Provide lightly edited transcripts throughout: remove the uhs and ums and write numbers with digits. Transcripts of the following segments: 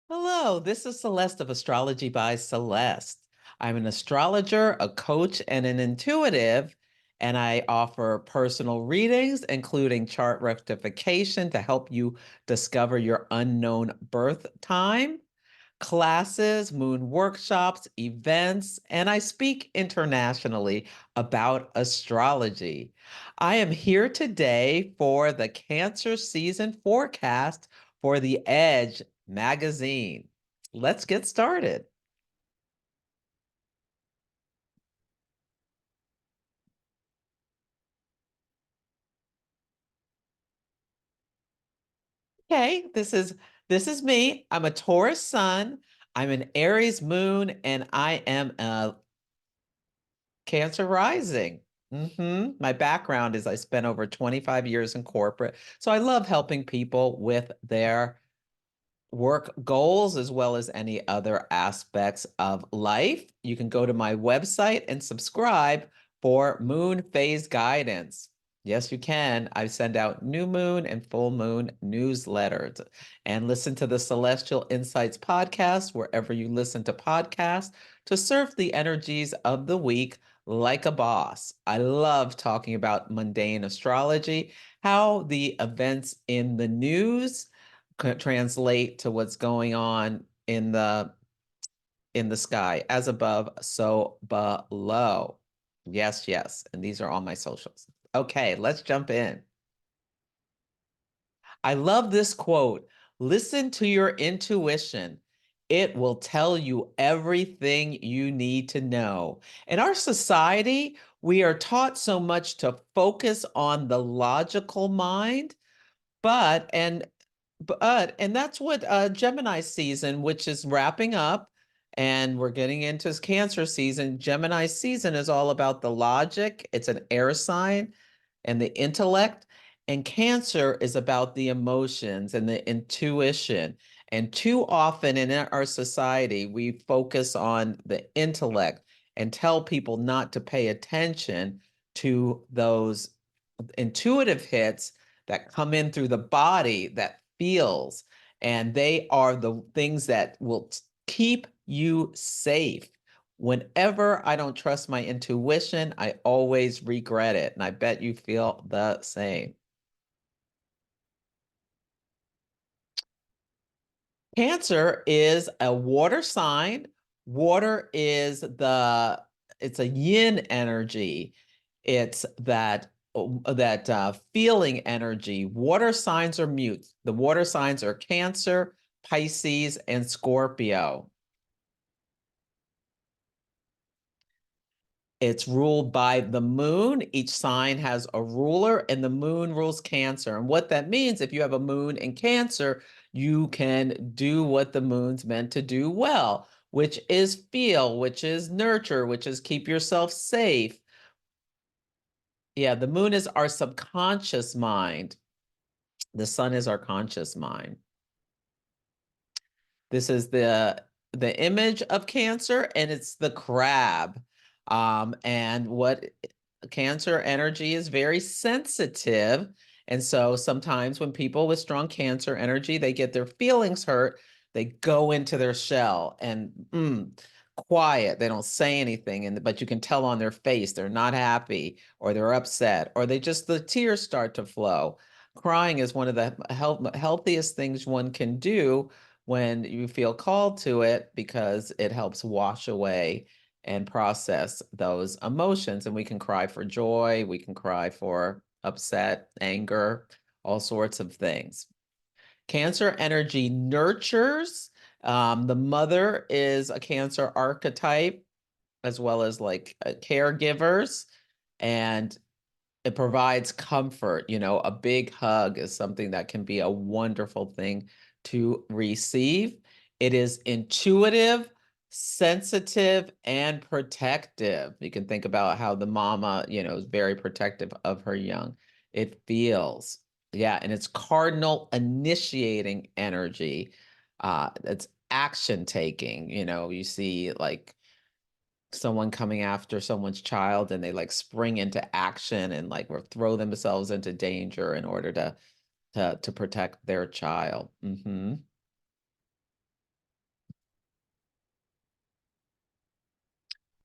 Hello, this is Celeste of Astrology by Celeste. I'm an astrologer, a coach, and an intuitive, and I offer personal readings, including chart rectification to help you discover your unknown birth time, classes, moon workshops, events, and I speak internationally about astrology. I am here today for the Cancer season forecast for The Edge magazine. Let's get started. Okay, this is me. I'm a Taurus sun, I'm an Aries moon, and I am a Cancer rising. My background is I spent over 25 years in corporate. So I love helping people with their work goals as well as any other aspects of life. You can go to my website and subscribe for moon phase guidance. Yes, you can. I send out new moon and full moon newsletters and listen to the Celestial Insights podcast wherever you listen to podcasts to surf the energies of the week like a boss. I love talking about mundane astrology, how the events in the news translate to what's going on in the sky, as above, so below. Yes, yes. And these are all my socials. Okay, let's jump in. I love this quote. Listen to your intuition. It will tell you everything you need to know. In our society, we are taught so much to focus on the logical mind, but and that's what Gemini season, which is wrapping up, and we're getting into Cancer season. Gemini season is all about the logic. It's an air sign and the intellect, and Cancer is about the emotions and the intuition. And too often in our society, we focus on the intellect and tell people not to pay attention to those intuitive hits that come in through the body that feels, and they are the things that will keep you safe. Whenever I don't trust my intuition, I always regret it, and I bet you feel the same. Cancer is a water sign. Water is it's a yin energy. It's that feeling energy. Water signs are mute. The water signs are Cancer, Pisces, and Scorpio. It's ruled by the moon. Each sign has a ruler, and the moon rules Cancer. And what that means, if you have a moon in Cancer, you can do what the moon's meant to do well, which is feel, which is nurture, which is keep yourself safe. Yeah, the moon is our subconscious mind. The sun is our conscious mind. This is the image of Cancer, and it's the crab. And what Cancer energy is very sensitive. And so sometimes when people with strong Cancer energy, they get their feelings hurt, they go into their shell and quiet. They don't say anything, but you can tell on their face they're not happy or they're upset or the tears start to flow. Crying is one of the healthiest things one can do when you feel called to it because it helps wash away and process those emotions. And we can cry for joy, we can cry for upset, anger, all sorts of things. Cancer energy nurtures. The mother is a Cancer archetype, as well as like caregivers, and it provides comfort. A big hug is something that can be a wonderful thing to receive. It is intuitive, sensitive, and protective. You can think about how the mama, is very protective of her young. It feels, yeah, and it's cardinal initiating energy. It's action taking. You see like someone coming after someone's child and they like spring into action and like or throw themselves into danger in order to protect their child.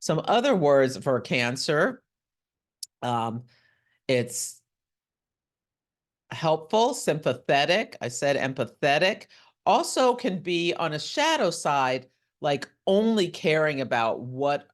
Some other words for Cancer, um, it's helpful, sympathetic. I said empathetic. Also can be on a shadow side, like only caring about what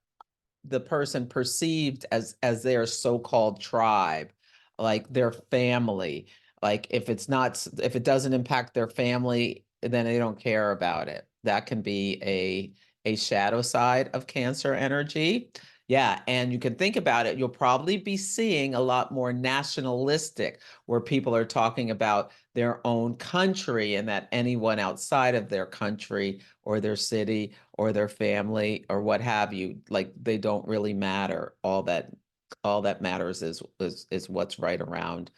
the person perceived as their so-called tribe, like their family. Like if it doesn't impact their family, then they don't care about it. That can be a shadow side of Cancer energy. Yeah, and you can think about it, you'll probably be seeing a lot more nationalistic, where people are talking about their own country and that anyone outside of their country or their city or their family or what have you, like they don't really matter. All that matters is what's right around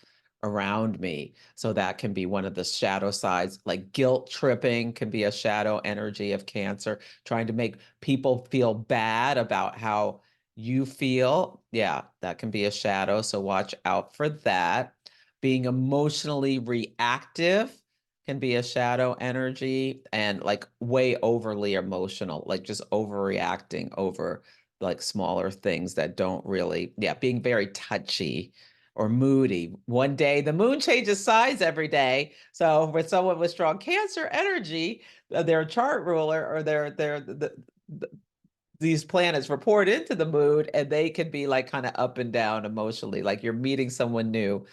me. So that can be one of the shadow sides. Like guilt tripping can be a shadow energy of Cancer, trying to make people feel bad about how you feel. Yeah, that can be a shadow. So watch out for that. Being emotionally reactive can be a shadow energy, and like way overly emotional, like just overreacting over like smaller things that don't really, yeah, being very touchy or moody. One day the moon changes sides every day. So for someone with strong Cancer energy, their chart ruler or these planets report into the moon, and they can be like kind of up and down emotionally, like you're meeting someone new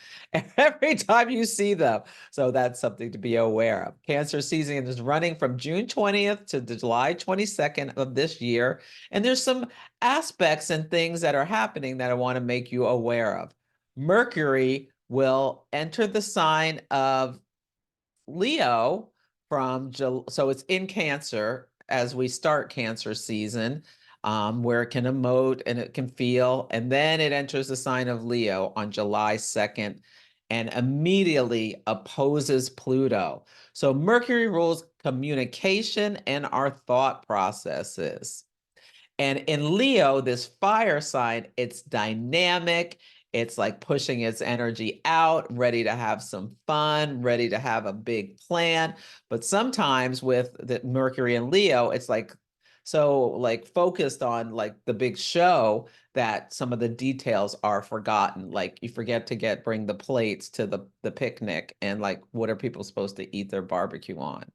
every time you see them. So that's something to be aware of. Cancer season is running from June 20th to July 22nd of this year. And there's some aspects and things that are happening that I want to make you aware of. Mercury will enter the sign of Leo from so it's in Cancer as we start Cancer season, where it can emote and it can feel, and then it enters the sign of Leo on July 2nd and immediately opposes Pluto. So Mercury rules communication and our thought processes. And in Leo, this fire sign, it's dynamic. It's like pushing its energy out, ready to have some fun, ready to have a big plan. But sometimes with the Mercury and Leo, it's like so like focused on like the big show that some of the details are forgotten. Like you forget to bring the plates to the picnic, and like what are people supposed to eat their barbecue on?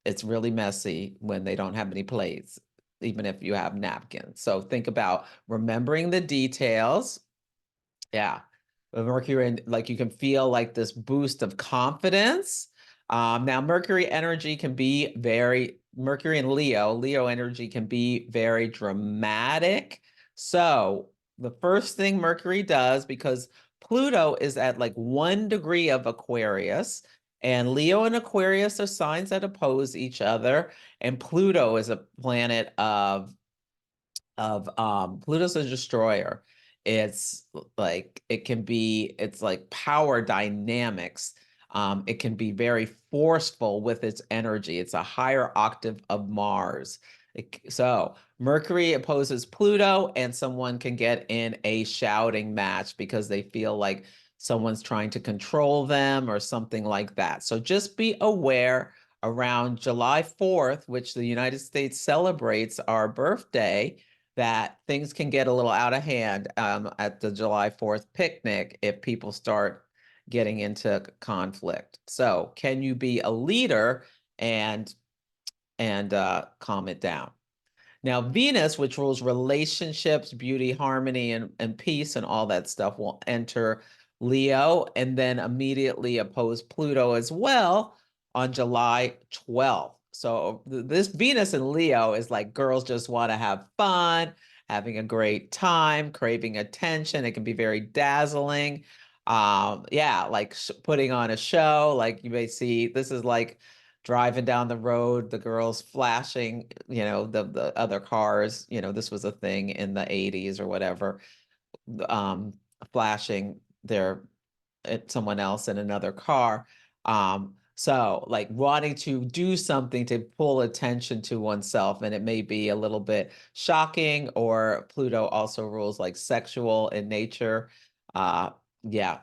It's really messy when they don't have any plates, even if you have napkins. So think about remembering the details. Yeah. The Mercury, and like you can feel like this boost of confidence. Now, Mercury energy can be Mercury and Leo energy can be very dramatic. So the first thing Mercury does, because Pluto is at like 1 degree of Aquarius, and Leo and Aquarius are signs that oppose each other, and Pluto is a planet of Pluto's a destroyer. It's like it's like power dynamics. It can be very forceful with its energy. It's a higher octave of Mars. So Mercury opposes Pluto, and someone can get in a shouting match because they feel like someone's trying to control them or something like that. So just be aware around July 4th, which the United States celebrates our birthday, that things can get a little out of hand at the July 4th picnic if people start getting into conflict. So, can you be a leader and calm it down? Now, Venus, which rules relationships, beauty, harmony, and peace, and all that stuff, will enter Leo and then immediately oppose Pluto as well on July 12th. So this Venus in Leo is like girls just want to have fun, having a great time, craving attention. It can be very dazzling. Yeah, like putting on a show. Like you may see, this is like driving down the road, the girls flashing, the other cars, this was a thing in the 80s or whatever, um, flashing their at someone else in another car. So like wanting to do something to pull attention to oneself, and it may be a little bit shocking, or Pluto also rules like sexual in nature. Yeah,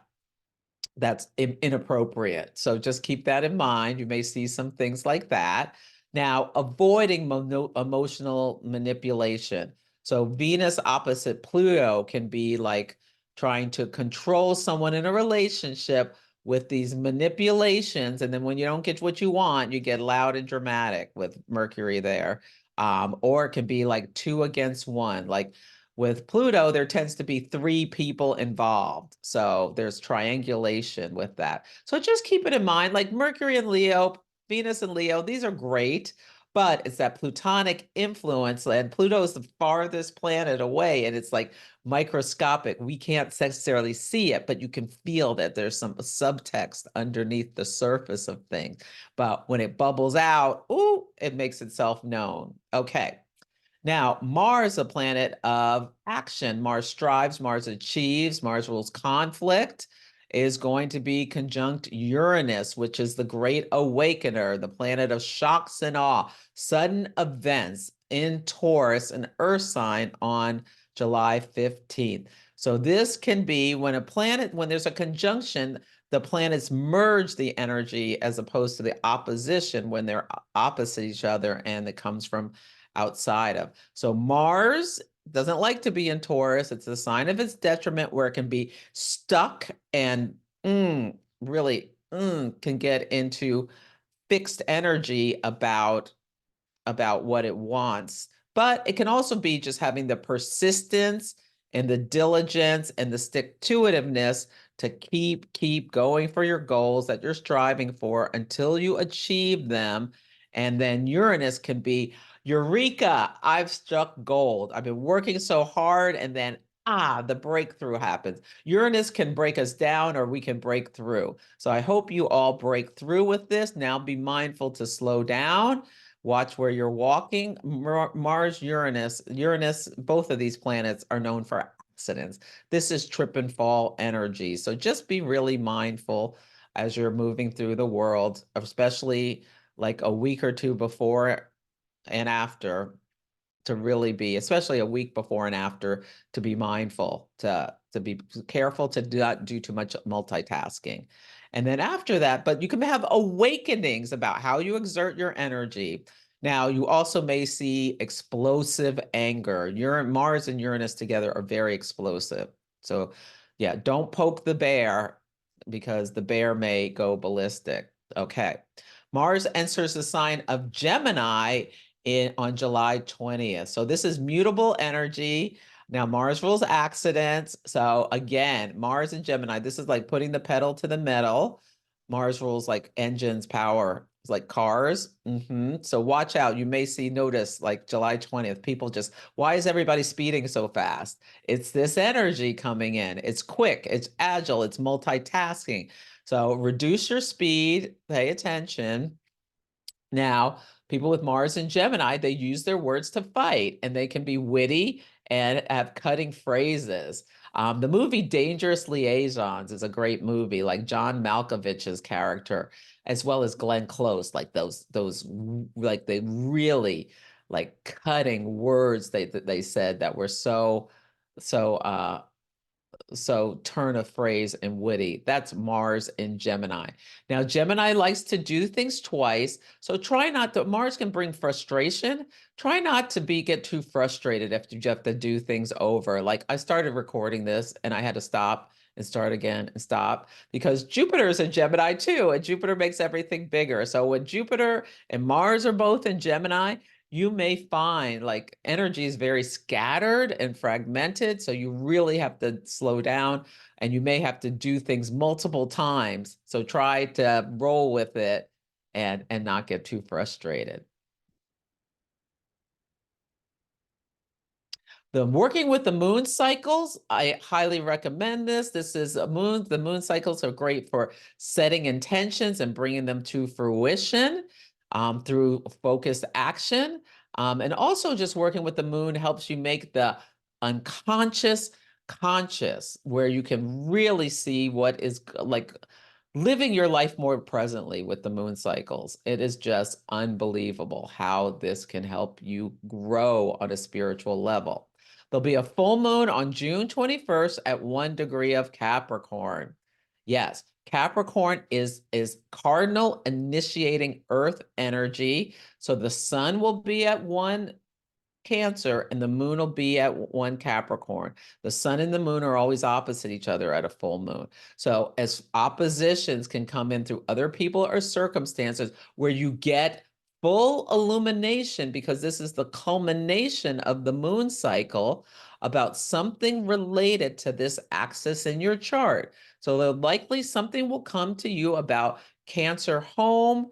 that's inappropriate. So just keep that in mind. You may see some things like that. Now, avoiding emotional manipulation. So Venus opposite Pluto can be like trying to control someone in a relationship with these manipulations. And then when you don't get what you want, you get loud and dramatic with Mercury there. Or it can be like two against one. Like with Pluto, there tends to be three people involved. So there's triangulation with that. So just keep it in mind, like Mercury and Leo, Venus and Leo, these are great, but it's that plutonic influence, and Pluto is the farthest planet away, and it's like microscopic. We can't necessarily see it, but you can feel that there's some subtext underneath the surface of things. But when it bubbles out, ooh, it makes itself known. Okay. Now, Mars, a planet of action. Mars strives, Mars achieves, Mars rules conflict, is going to be conjunct Uranus, which is the great awakener, the planet of shocks and awe, sudden events in Taurus, an Earth sign on July 15th. So this can be when a planet, when there's a conjunction, the planets merge the energy as opposed to the opposition when they're opposite each other, and it comes from outside of. So Mars doesn't like to be in Taurus. It's a sign of its detriment where it can be stuck and really can get into fixed energy about what it wants. But it can also be just having the persistence and the diligence and the stick-to-itiveness to keep going for your goals that you're striving for until you achieve them. And then Uranus can be, Eureka, I've struck gold. I've been working so hard, and then the breakthrough happens. Uranus can break us down, or we can break through. So I hope you all break through with this. Now be mindful to slow down. Watch where you're walking. Mars, Uranus, both of these planets are known for accidents. This is trip and fall energy. So just be really mindful as you're moving through the world, especially like a week or two before and after, to really be, especially a week before and after, to be mindful, to be careful to not do too much multitasking. And then after that, but you can have awakenings about how you exert your energy. Now, you also may see explosive anger. Mars and Uranus together are very explosive. So yeah, don't poke the bear because the bear may go ballistic. Okay. Mars enters the sign of Gemini on July 20th. So this is mutable energy. Now, Mars rules accidents. So again, Mars and Gemini, this is like putting the pedal to the metal. Mars rules like engines, power, it's like cars. So watch out. You may notice like July 20th, people just, why is everybody speeding so fast? It's this energy coming in. It's quick, it's agile, it's multitasking. So reduce your speed, pay attention. Now, people with Mars and Gemini, they use their words to fight, and they can be witty and have cutting phrases. The movie Dangerous Liaisons is a great movie, like John Malkovich's character, as well as Glenn Close, like those like they really like cutting words they said that were so turn of phrase and witty. That's Mars in Gemini. Now, Gemini likes to do things twice. So try not to, Mars can bring frustration. Try not to get too frustrated if you have to do things over. Like I started recording this and I had to stop and start again and stop because Jupiter is in Gemini too, and Jupiter makes everything bigger. So when Jupiter and Mars are both in Gemini, you may find like energy is very scattered and fragmented. So you really have to slow down, and you may have to do things multiple times. So try to roll with it and not get too frustrated. The working with the moon cycles, I highly recommend this. This is the moon cycles are great for setting intentions and bringing them to fruition through focused action. And also just working with the moon helps you make the unconscious conscious, where you can really see what is like living your life more presently with the moon cycles. It is just unbelievable how this can help you grow on a spiritual level. There'll be a full moon on June 21st at 1 degree of Capricorn. Yes, Capricorn is cardinal initiating earth energy. So the sun will be at 1 Cancer and the moon will be at 1 Capricorn. The sun and the moon are always opposite each other at a full moon. So as oppositions can come in through other people or circumstances where you get full illumination, because this is the culmination of the moon cycle about something related to this axis in your chart. So likely something will come to you about Cancer home,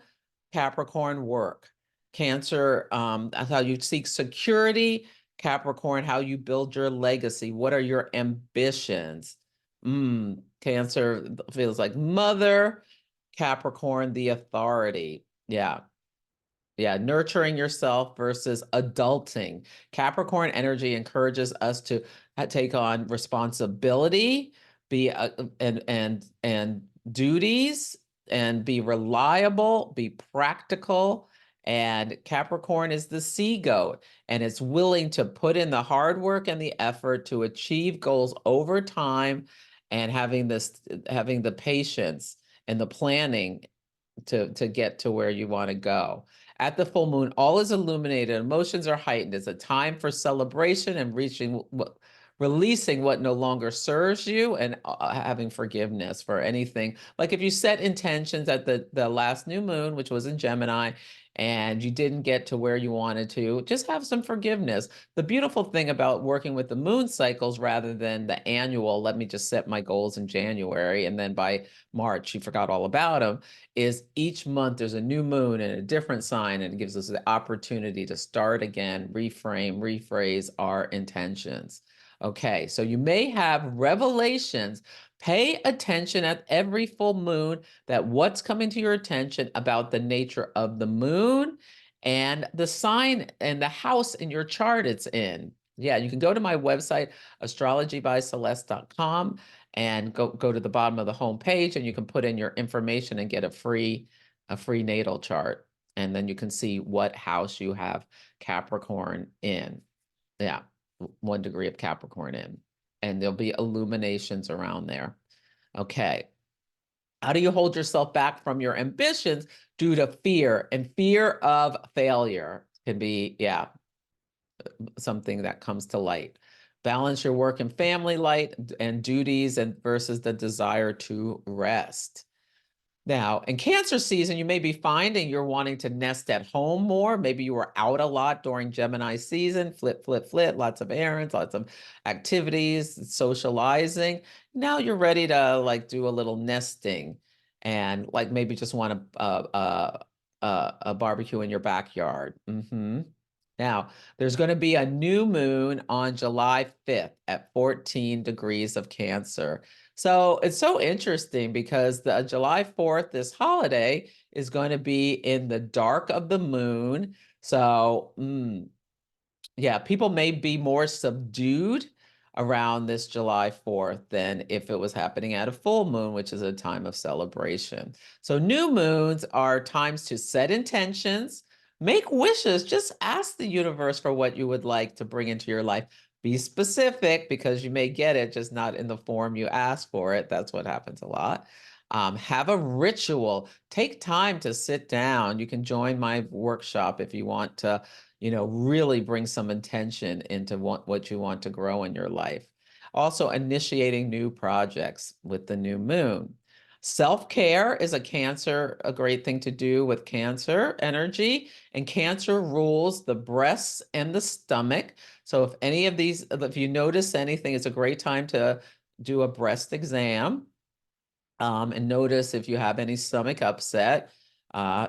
Capricorn work. Cancer, how you seek security. Capricorn, how you build your legacy. What are your ambitions? Cancer feels like mother. Capricorn, the authority. Yeah. Yeah, nurturing yourself versus adulting. Capricorn energy encourages us to take on responsibility, be and duties, and be reliable, be practical. And Capricorn is the sea goat, and it's willing to put in the hard work and the effort to achieve goals over time, and having the patience and the planning to get to where you want to go. At the full moon, all is illuminated, emotions are heightened. It's a time for celebration and releasing what no longer serves you, and having forgiveness for anything. Like if you set intentions at the last new moon, which was in Gemini, and you didn't get to where you wanted to, just have some forgiveness. The beautiful thing about working with the moon cycles rather than the annual, let me just set my goals in January, and then by March, you forgot all about them, is each month there's a new moon in a different sign, and it gives us the opportunity to start again, reframe, rephrase our intentions. Okay, so you may have revelations. Pay attention at every full moon that what's coming to your attention about the nature of the moon and the sign and the house in your chart it's in. Yeah, you can go to my website, astrologybyceleste.com, and go to the bottom of the home page, and you can put in your information and get a free natal chart. And then you can see what house you have Capricorn in. Yeah, 1 degree of Capricorn in. And there'll be illuminations around there. Okay. How do you hold yourself back from your ambitions due to fear? And fear of failure can be, yeah, something that comes to light. Balance your work and family life and duties and versus the desire to rest. Now, in Cancer season, you may be finding you're wanting to nest at home more. Maybe you were out a lot during Gemini season, flip, lots of errands, lots of activities, socializing. Now you're ready to like do a little nesting, and like maybe just want a barbecue in your backyard. Now, there's going to be a new moon on July 5th at 14 degrees of Cancer. So it's so interesting because the July 4th, this holiday, is going to be in the dark of the moon. So, yeah, people may be more subdued around this July 4th than if it was happening at a full moon, which is a time of celebration. So new moons are times to set intentions, make wishes, just ask the universe for what you would like to bring into your life. Be specific, because you may get it, just not in the form you ask for it. That's what happens a lot. Have a ritual. Take time to sit down. You can join my workshop if you want to, really bring some intention into what you want to grow in your life. Also, initiating new projects with the new moon. Self-care is a great thing to do with Cancer energy, and Cancer rules the breasts and the stomach. So if you notice anything, it's a great time to do a breast exam, and notice if you have any stomach upset.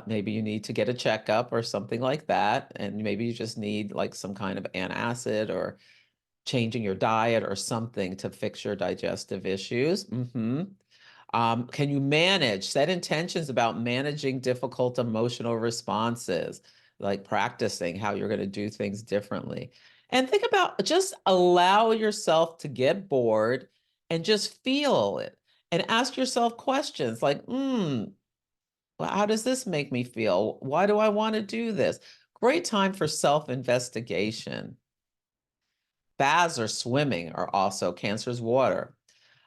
Maybe you need to get a checkup or something like that. And maybe you just need like some kind of antacid or changing your diet or something to fix your digestive issues. Can you set intentions about managing difficult emotional responses, like practicing how you're going to do things differently. And think about, just allow yourself to get bored and just feel it, and ask yourself questions like, how does this make me feel? Why do I want to do this? Great time for self-investigation. Baths or swimming are also Cancer's water.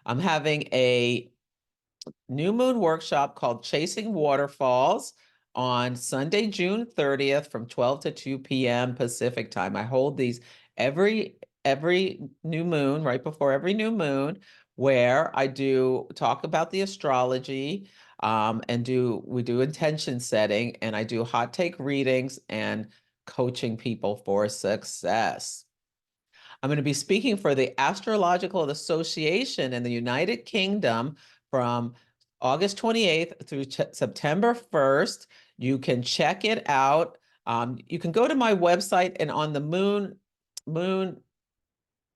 I'm having a new moon workshop called Chasing Waterfalls on Sunday, June 30th from 12 to 2 p.m. Pacific time. I hold these every new moon, right before every new moon, where I do talk about the astrology, and we do intention setting, and I do hot take readings and coaching people for success. I'm going to be speaking for the Astrological Association in the United Kingdom from August 28th through September 1st. You can check it out. You can go to my website, and on the moon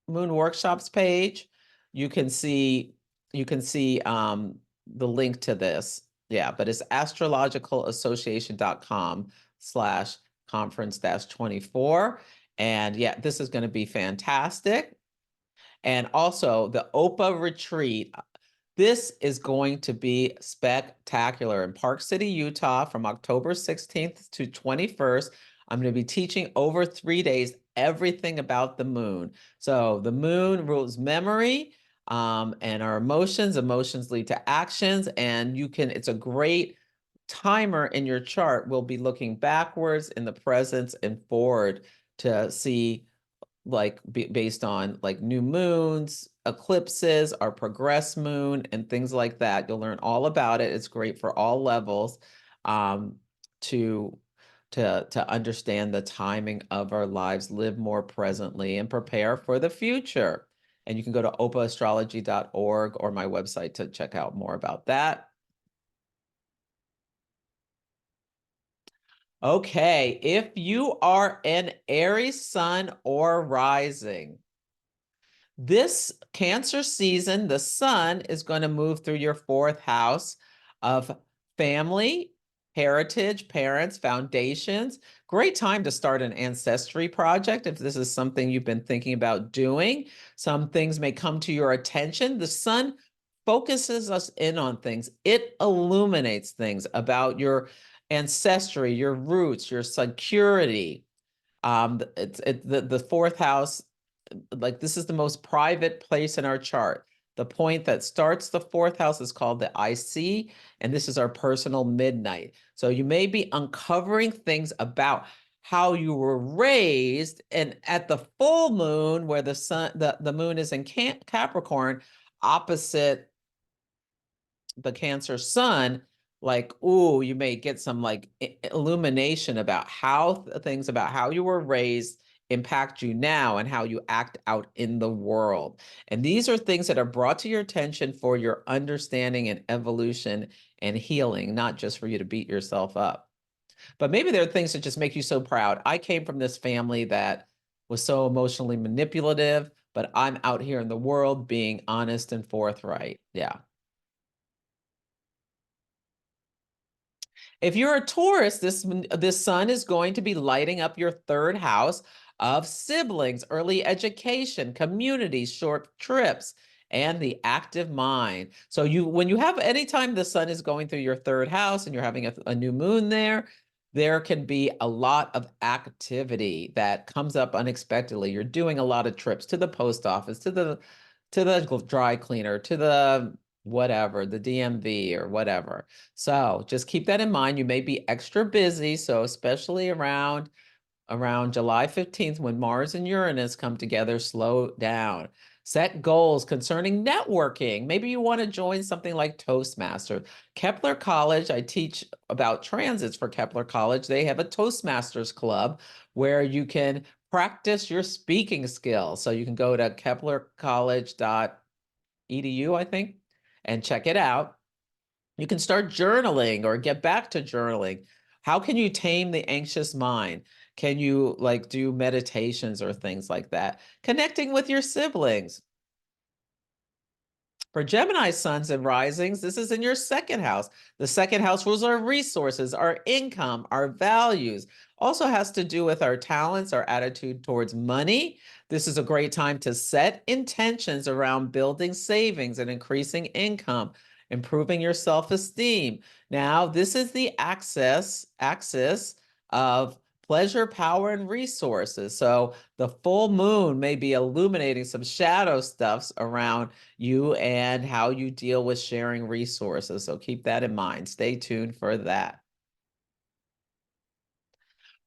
workshops page, you can see the link to this. Yeah, but it's astrologicalassociation.com/conference-24. And yeah, this is going to be fantastic. And also the OPA retreat. This is going to be spectacular in Park City, Utah from October 16th to 21st. I'm going to be teaching over 3 days everything about the moon. So the moon rules memory, and our emotions. Emotions lead to actions, and it's a great timer in your chart. We'll be looking backwards in the present and forward to see, like, based on like new moons, eclipses, our progress moon, and things like that. You'll learn all about it. It's great for all levels, to understand the timing of our lives, live more presently, and prepare for the future. And you can go to opaastrology.org or my website to check out more about that. Okay, if you are an Aries sun or rising, this Cancer season, the sun is going to move through your fourth house of family, heritage, parents, foundations. Great time to start an ancestry project if this is something you've been thinking about doing. Some things may come to your attention. The sun focuses us in on things. It illuminates things about your ancestry, your roots, your security. The fourth house, like, this is the most private place in our chart. The point that starts the fourth house is called the IC, and this is our personal midnight. So you may be uncovering things about how you were raised, and at the full moon, where the moon is in Capricorn, opposite the Cancer sun, like, ooh, you may get some like illumination about how things about how you were raised impact you now and how you act out in the world. And these are things that are brought to your attention for your understanding and evolution and healing, not just for you to beat yourself up. But maybe there are things that just make you so proud. I came from this family that was so emotionally manipulative, but I'm out here in the world being honest and forthright. Yeah. If you're a Taurus, this sun is going to be lighting up your third house of siblings, early education, communities, short trips, and the active mind. So when you have anytime the sun is going through your third house and you're having a new moon there can be a lot of activity that comes up unexpectedly. You're doing a lot of trips to the post office, to the dry cleaner, to the whatever, the DMV or whatever. So just keep that in mind. You may be extra busy. So especially around July 15th, when Mars and Uranus come together, slow down. Set goals concerning networking. Maybe you want to join something like Toastmasters. Kepler College, I teach about transits for Kepler College. They have a Toastmasters club where you can practice your speaking skills. So you can go to keplercollege.edu, I think, and check it out. You can start journaling or get back to journaling. How can you tame the anxious mind? Can you like do meditations or things like that? Connecting with your siblings. For Gemini suns and risings, this is in your second house. The second house rules our resources, our income, our values. Also has to do with our talents, our attitude towards money. This is a great time to set intentions around building savings and increasing income, improving your self-esteem. Now, this is the axis of pleasure, power, and resources. So the full moon may be illuminating some shadow stuffs around you and how you deal with sharing resources. So keep that in mind. Stay tuned for that.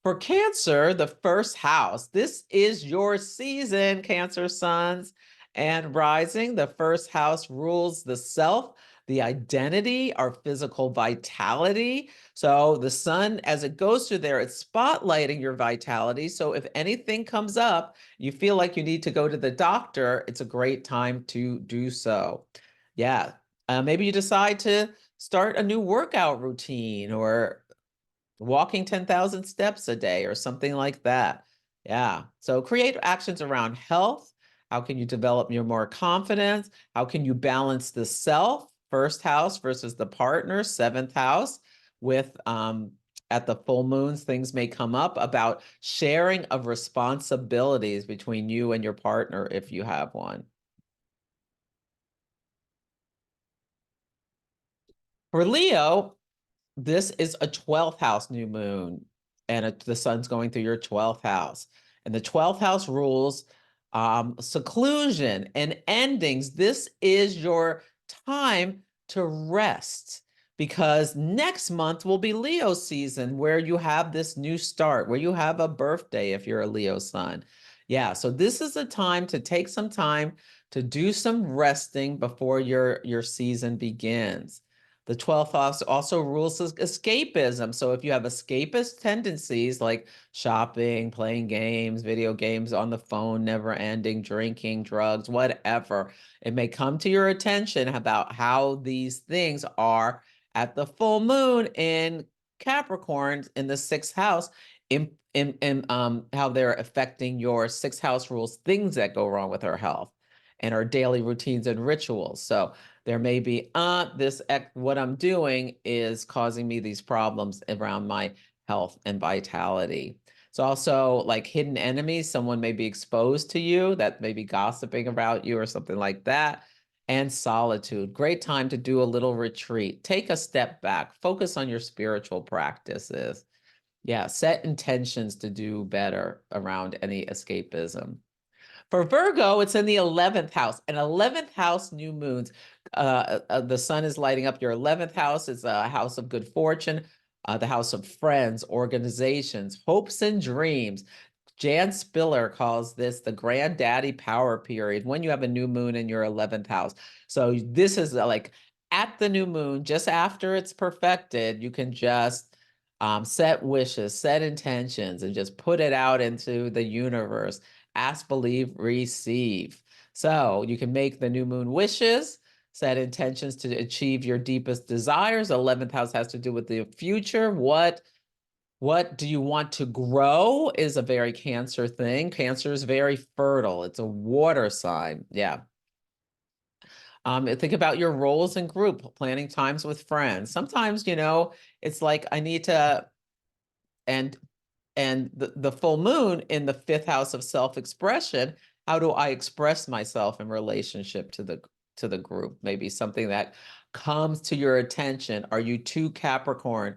For Cancer, the first house, this is your season, Cancer suns and rising. The first house rules the self, the identity, our physical vitality. So the sun, as it goes through there, it's spotlighting your vitality. So if anything comes up, you feel like you need to go to the doctor, it's a great time to do so. Yeah. Maybe you decide to start a new workout routine or walking 10,000 steps a day or something like that. Yeah. So create actions around health. How can you develop your more confidence? How can you balance the self, first house versus the partner, seventh house, with at the full moons, things may come up about sharing of responsibilities between you and your partner if you have one. For Leo, this is a 12th house new moon, and the sun's going through your 12th house. And the 12th house rules seclusion and endings. This is your time to rest because next month will be Leo season where you have this new start, where you have a birthday if you're a Leo sun. Yeah, so this is a time to take some time to do some resting before your season begins. The 12th house also rules escapism. So if you have escapist tendencies like shopping, playing games, video games on the phone, never ending, drinking, drugs, whatever, it may come to your attention about how these things are at the full moon in Capricorn in the sixth house, in how they're affecting your sixth house rules, things that go wrong with our health and our daily routines and rituals. So there may be, what I'm doing is causing me these problems around my health and vitality. It's also like hidden enemies. Someone may be exposed to you that may be gossiping about you or something like that. And solitude. Great time to do a little retreat. Take a step back. Focus on your spiritual practices. Yeah, set intentions to do better around any escapism. For Virgo, it's in the 11th house. And 11th house new moons, the sun is lighting up your 11th house. It's a house of good fortune, the house of friends, organizations, hopes and dreams. Jan Spiller calls this the granddaddy power period when you have a new moon in your 11th house. So this is like at the new moon, just after it's perfected, you can just set wishes, set intentions, and just put it out into the universe. Ask, believe, receive. So you can make the new moon wishes, set intentions to achieve your deepest desires. 11th house has to do with the future. What do you want to grow is a very Cancer thing. Cancer is very fertile. It's a water sign. Yeah. Think about your roles in group, planning times with friends. Sometimes, it's like I need to, and the full moon in the fifth house of self-expression, how do I express myself in relationship to the group? Maybe something that comes to your attention. Are you too Capricorn,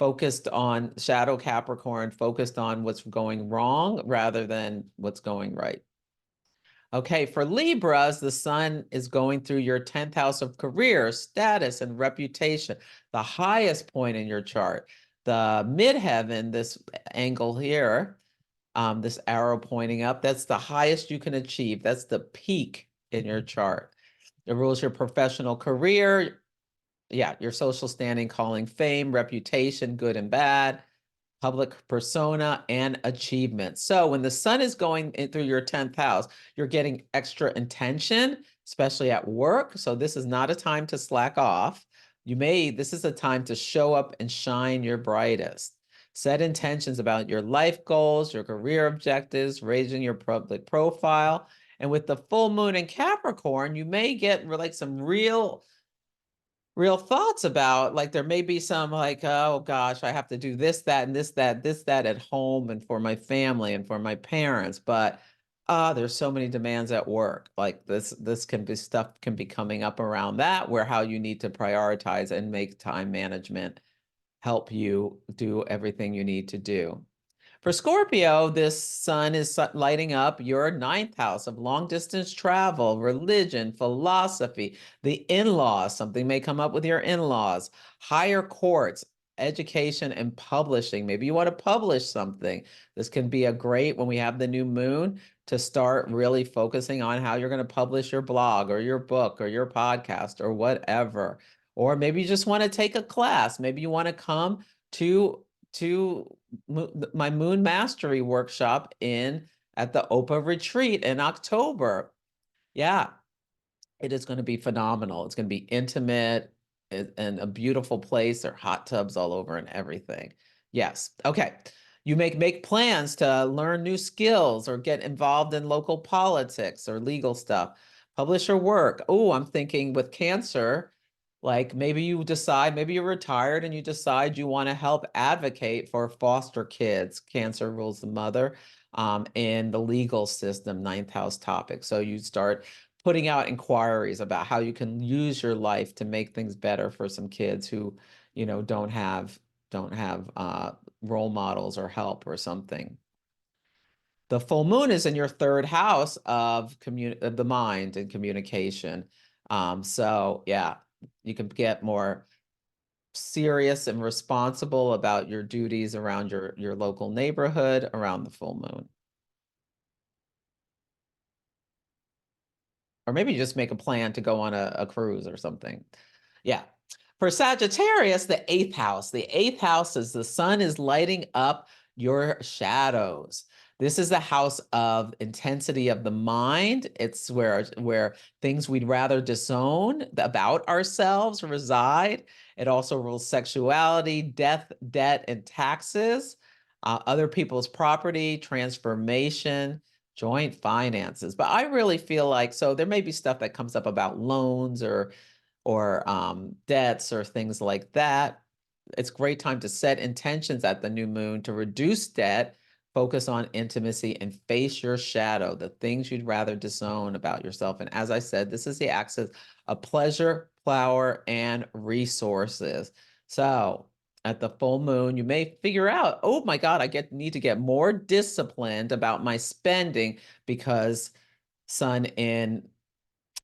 focused on shadow Capricorn, focused on what's going wrong rather than what's going right? Okay, for Libras, the sun is going through your 10th house of career, status, and reputation, the highest point in your chart. The midheaven, this angle here, this arrow pointing up, that's the highest you can achieve. That's the peak in your chart. It rules your professional career, yeah, your social standing, calling, fame, reputation, good and bad, public persona, and achievement. So when the sun is going through your 10th house, you're getting extra intention, especially at work. So this is not a time to slack off. This is a time to show up and shine your brightest. Set intentions about your life goals, your career objectives, raising your public profile. And with the full moon in Capricorn, you may get like some real thoughts about, like, there may be some like, oh gosh, I have to do this, that, and this, that at home and for my family and for my parents. But there's so many demands at work. Like this can be stuff can be coming up around that, where how you need to prioritize and make time management help you do everything you need to do. For Scorpio, this sun is lighting up your ninth house of long distance travel, religion, philosophy, the in-laws. Something may come up with your in-laws, higher courts, education and publishing. Maybe you want to publish something. This can be a great, when we have the new moon, to start really focusing on how you're going to publish your blog or your book or your podcast or whatever. Or maybe you just want to take a class. Maybe you want to come to my moon mastery workshop in at the OPA retreat in October. Yeah, it is going to be phenomenal. It's going to be intimate and a beautiful place. There are hot tubs all over and everything. Yes. Okay. You make plans to learn new skills or get involved in local politics or legal stuff. Publish your work. Oh, I'm thinking with Cancer, like maybe you decide, maybe you're retired and you decide you want to help advocate for foster kids. Cancer rules the mother in the legal system, ninth house topic. So you start putting out inquiries about how you can use your life to make things better for some kids who, don't have role models or help or something. The full moon is in your third house of the mind and communication. So yeah, you can get more serious and responsible about your duties around your local neighborhood around the full moon. Or maybe you just make a plan to go on a cruise or something. Yeah. For Sagittarius, the eighth house. The eighth house is the sun is lighting up your shadows. This is the house of intensity of the mind. It's where things we'd rather disown about ourselves reside. It also rules sexuality, death, debt, and taxes, other people's property, transformation, joint finances. But I really feel like, so there may be stuff that comes up about loans or debts or things like that. It's a great time to set intentions at the new moon to reduce debt, focus on intimacy, and face your shadow, the things you'd rather disown about yourself. And as I said, this is the axis of pleasure, power, and resources. So at the full moon, you may figure out, oh my God, need to get more disciplined about my spending because sun in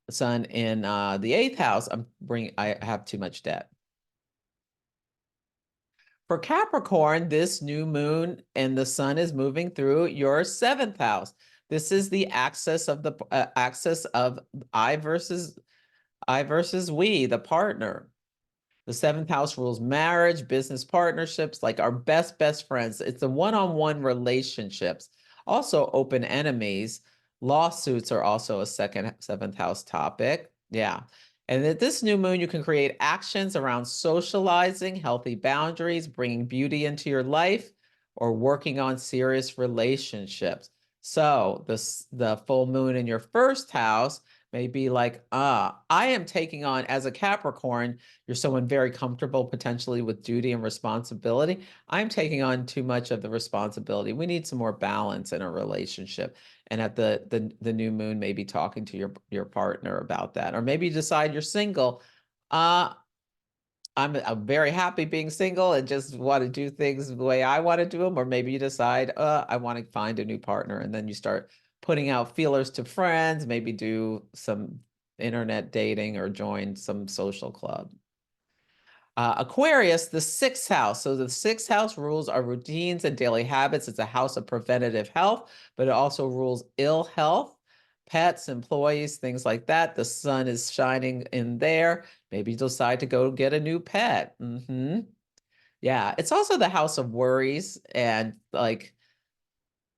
the eighth house, I have too much debt. For Capricorn, this new moon and the sun is moving through your seventh house. This is the axis of I versus we, the partner. The seventh house rules marriage, business partnerships, like our best friends. It's the one-on-one relationships. Also, open enemies. Lawsuits are also a seventh house topic. Yeah. And at this new moon, you can create actions around socializing, healthy boundaries, bringing beauty into your life, or working on serious relationships. So the full moon in your first house may be like, I am taking on, as a Capricorn, you're someone very comfortable potentially with duty and responsibility. I'm taking on too much of the responsibility. We need some more balance in a relationship. And at the new moon, maybe talking to your partner about that. Or maybe you decide you're single. I'm very happy being single and just want to do things the way I want to do them. Or maybe you decide, I want to find a new partner. And then you start putting out feelers to friends, maybe do some internet dating or join some social club. Aquarius, the sixth house. So the sixth house rules our routines and daily habits. It's a house of preventative health, but it also rules ill health, pets, employees, things like that. The sun is shining in there. Maybe you decide to go get a new pet. Yeah, it's also the house of worries and like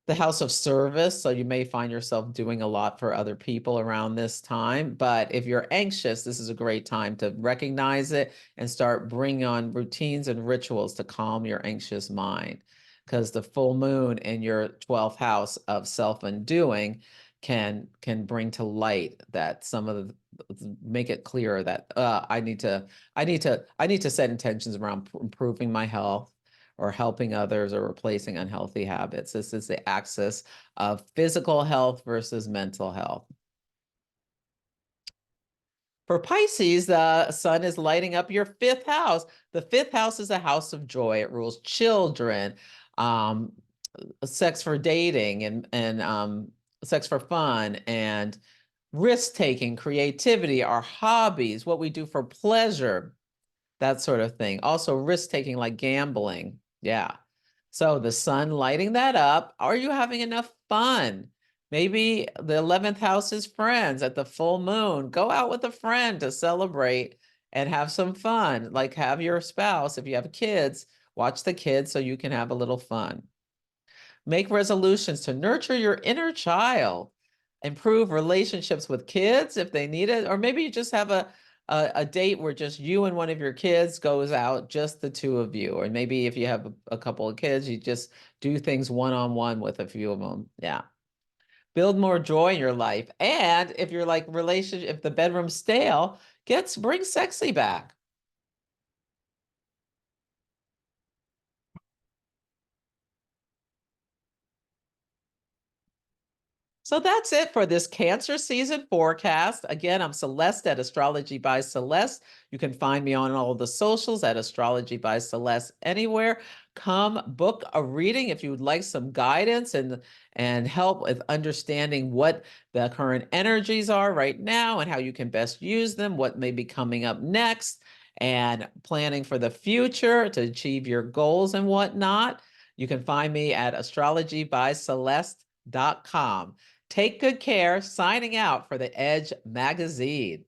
the house of service. So you may find yourself doing a lot for other people around this time. But if you're anxious, this is a great time to recognize it and start bringing on routines and rituals to calm your anxious mind. Because the full moon in your 12th house of self-undoing can bring to light that some of the make it clearer that I need to set intentions around improving my health or helping others or replacing unhealthy habits. This is the axis of physical health versus mental health. For Pisces, the sun is lighting up your fifth house. The fifth house is a house of joy. It rules children, sex for dating, and sex for fun, and risk taking, creativity, our hobbies, what we do for pleasure. that sort of thing. Also, risk taking like gambling. Yeah. So the sun lighting that up. Are you having enough fun? Maybe the 11th house is friends at the full moon. Go out with a friend to celebrate and have some fun. Like have your spouse, if you have kids, watch the kids so you can have a little fun. Make resolutions to nurture your inner child, improve relationships with kids if they need it, or maybe you just have a date where just you and one of your kids goes out, just the two of you. Or maybe if you have a couple of kids, you just do things one-on-one with a few of them. Yeah. Build more joy in your life. And if you're like relationship, if the bedroom's stale, bring sexy back. So that's it for this Cancer season forecast. Again, I'm Celeste at Astrology by Celeste. You can find me on all the socials at Astrology by Celeste anywhere. Come book a reading if you would like some guidance and help with understanding what the current energies are right now and how you can best use them, what may be coming up next, and planning for the future to achieve your goals and whatnot. You can find me at astrologybyceleste.com. Take good care. Signing out for the Edge magazine.